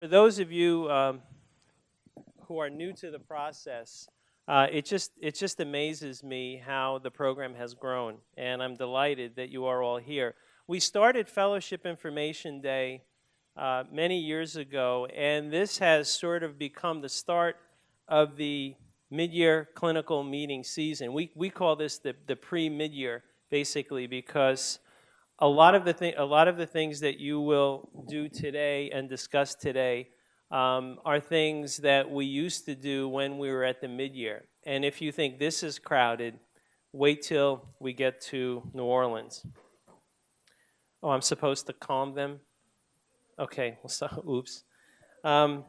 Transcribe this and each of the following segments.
For those of you who are new to the process, it just amazes me how the program has grown, and I'm delighted that you are all here. We started Fellowship Information Day many years ago, and this has sort of become the start of the mid-year clinical meeting season. We call this the pre-mid-year, basically, because a lot of the things that you will do today and discuss today are things that we used to do when we were at the mid-year. And if you think this is crowded, wait till we get to New Orleans. Oh, I'm supposed to calm them? Okay, so, oops. Um,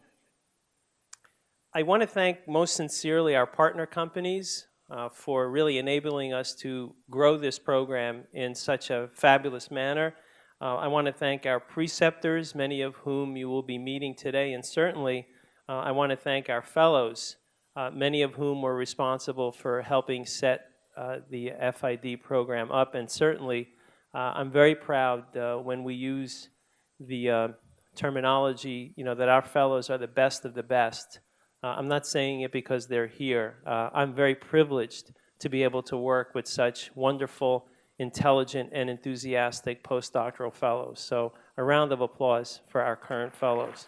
I want to thank most sincerely our partner companies for really enabling us to grow this program in such a fabulous manner. I want to thank our preceptors, many of whom you will be meeting today, and certainly I want to thank our fellows, many of whom were responsible for helping set the FID program up, and certainly I'm very proud when we use the terminology, that our fellows are the best of the best. I'm not saying it because they're here. I'm very privileged to be able to work with such wonderful, intelligent, and enthusiastic postdoctoral fellows. So a round of applause for our current fellows.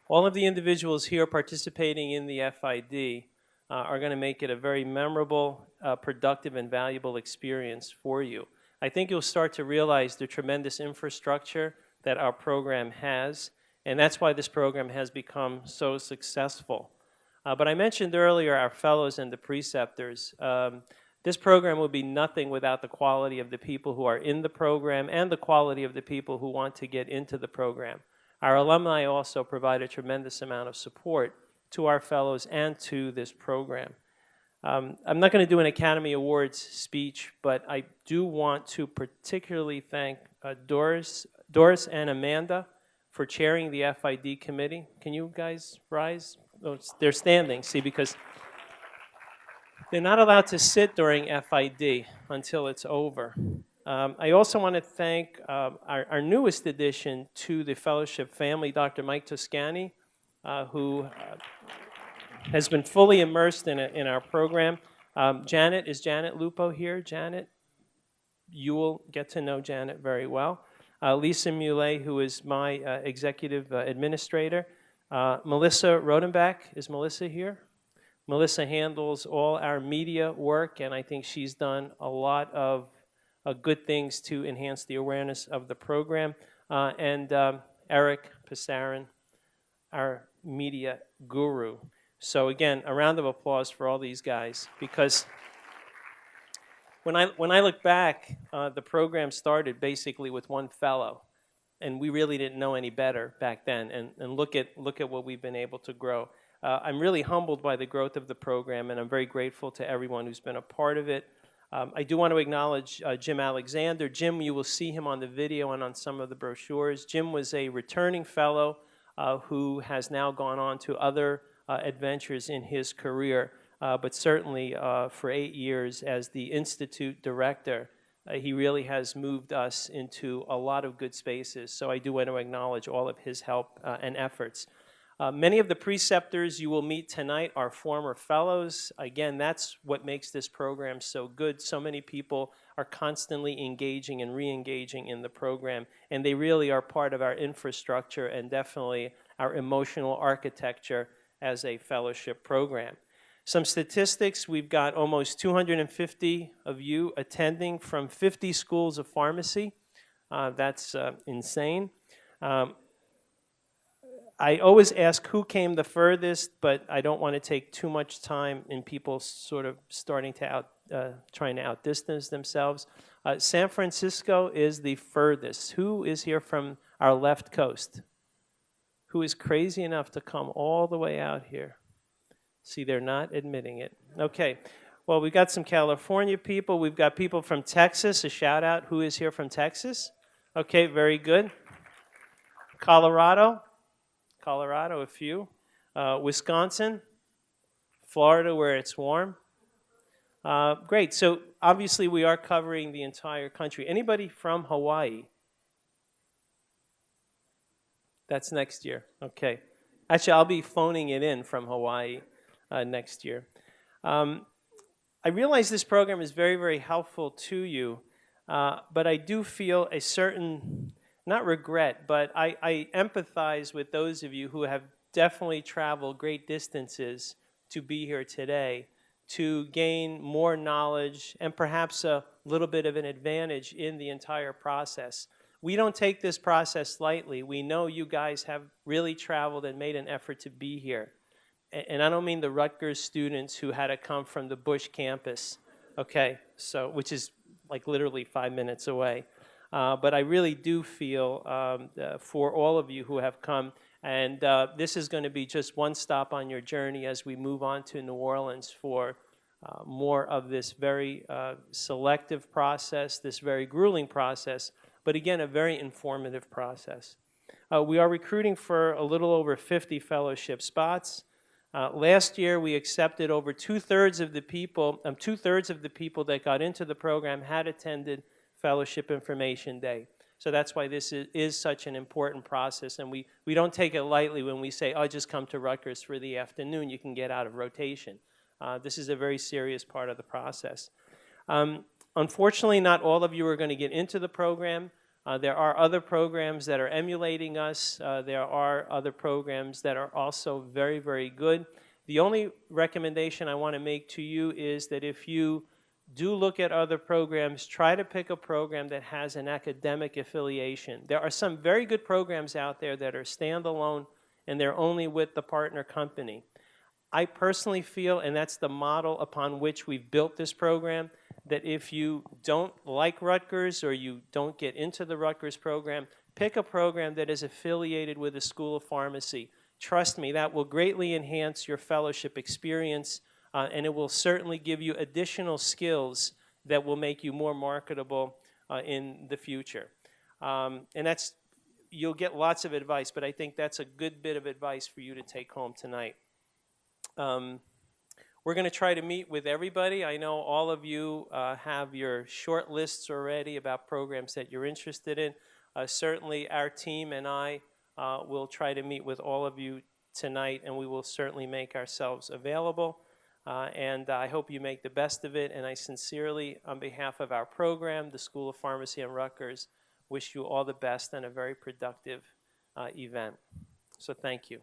All of the individuals here participating in the FID are going to make it a very memorable, productive, and valuable experience for you. I think you'll start to realize the tremendous infrastructure that our program has, and that's why this program has become so successful. But I mentioned earlier our fellows and the preceptors. This program would be nothing without the quality of the people who are in the program and the quality of the people who want to get into the program. Our alumni also provide a tremendous amount of support to our fellows and to this program. I'm not going to do an Academy Awards speech, but I do want to particularly thank Doris and Amanda for chairing the FID committee. Can you guys rise? Oh, they're standing, see, because they're not allowed to sit during FID until it's over. I also want to thank our newest addition to the fellowship family, Dr. Mike Toscani, who has been fully immersed in our program. Is Janet Lupo here? Janet, you will get to know Janet very well. Lisa Muley, who is my executive administrator. Melissa Rodenbach, is Melissa here? Melissa handles all our media work, and I think she's done a lot of good things to enhance the awareness of the program. And Eric Passarin, our media guru. So again, a round of applause for all these guys, because when I look back, the program started basically with one fellow, and we really didn't know any better back then. And look at what we've been able to grow. I'm really humbled by the growth of the program, and I'm very grateful to everyone who's been a part of it. I do want to acknowledge Jim Alexander. Jim, you will see him on the video and on some of the brochures. Jim was a returning fellow who has now gone on to other adventures in his career, but certainly for 8 years as the Institute director, he really has moved us into a lot of good spaces. So I do want to acknowledge all of his help and efforts. Many of the preceptors you will meet tonight are former fellows. Again, that's what makes this program so good. So many people are constantly engaging and re-engaging in the program, and they really are part of our infrastructure and definitely our emotional architecture as a fellowship program. Some statistics: we've got almost 250 of you attending from 50 schools of pharmacy. That's insane. I always ask who came the furthest, but I don't want to take too much time in people sort of starting to trying to outdistance themselves. San Francisco is the furthest. Who is here from our left coast? Who is crazy enough to come all the way out here? See, they're not admitting it. Okay. Well, we've got some California people. We've got people from Texas. A shout out. Who is here from Texas? Okay, very good. Colorado, a few. Wisconsin, Florida, where it's warm. Great. So obviously we are covering the entire country. Anybody from Hawaii? That's next year. Okay. Actually, I'll be phoning it in from Hawaii next year. I realize this program is very, very helpful to you, but I do feel a certain, not regret, but I empathize with those of you who have definitely traveled great distances to be here today to gain more knowledge and perhaps a little bit of an advantage in the entire process. We don't take this process lightly. We know you guys have really traveled and made an effort to be here. And I don't mean the Rutgers students who had to come from the Bush campus, okay, so which is like literally 5 minutes away. But I really do feel for all of you who have come, and this is going to be just one stop on your journey as we move on to New Orleans for more of this very selective process, this very grueling process, but again, a very informative process. We are recruiting for a little over 50 fellowship spots. Last year, we accepted over two-thirds of the people that got into the program had attended Fellowship Information Day. So that's why this is such an important process, and we don't take it lightly when we say, oh, just come to Rutgers for the afternoon, you can get out of rotation. This is a very serious part of the process. Unfortunately, not all of you are going to get into the program. There are other programs that are emulating us. There are other programs that are also very, very good. The only recommendation I want to make to you is that if you do look at other programs, try to pick a program that has an academic affiliation. There are some very good programs out there that are standalone and they're only with the partner company. I personally feel, and that's the model upon which we've built this program, that if you don't like Rutgers or you don't get into the Rutgers program, pick a program that is affiliated with a School of Pharmacy. Trust me, that will greatly enhance your fellowship experience, and it will certainly give you additional skills that will make you more marketable in the future. And that's, you'll get lots of advice, but I think that's a good bit of advice for you to take home tonight. We're going to try to meet with everybody. I know all of you have your short lists already about programs that you're interested in. Certainly our team and I will try to meet with all of you tonight, and we will certainly make ourselves available. And I hope you make the best of it, and I sincerely, on behalf of our program, the School of Pharmacy and Rutgers, wish you all the best and a very productive event. So thank you.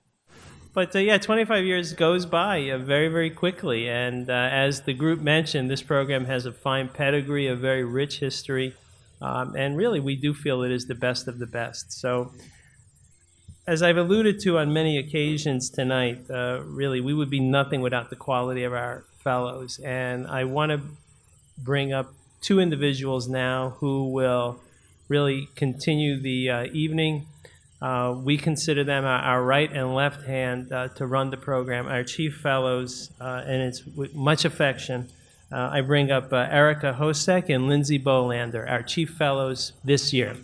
But yeah, 25 years goes by very, very quickly, and as the group mentioned, this program has a fine pedigree, a very rich history, and really we do feel it is the best of the best. So as I've alluded to on many occasions tonight, really we would be nothing without the quality of our fellows, and I want to bring up two individuals now who will really continue the evening. We consider them our right and left hand to run the program, our chief fellows, and it's with much affection. I bring up Erica Hosek and Lindsay Bolander, our chief fellows this year.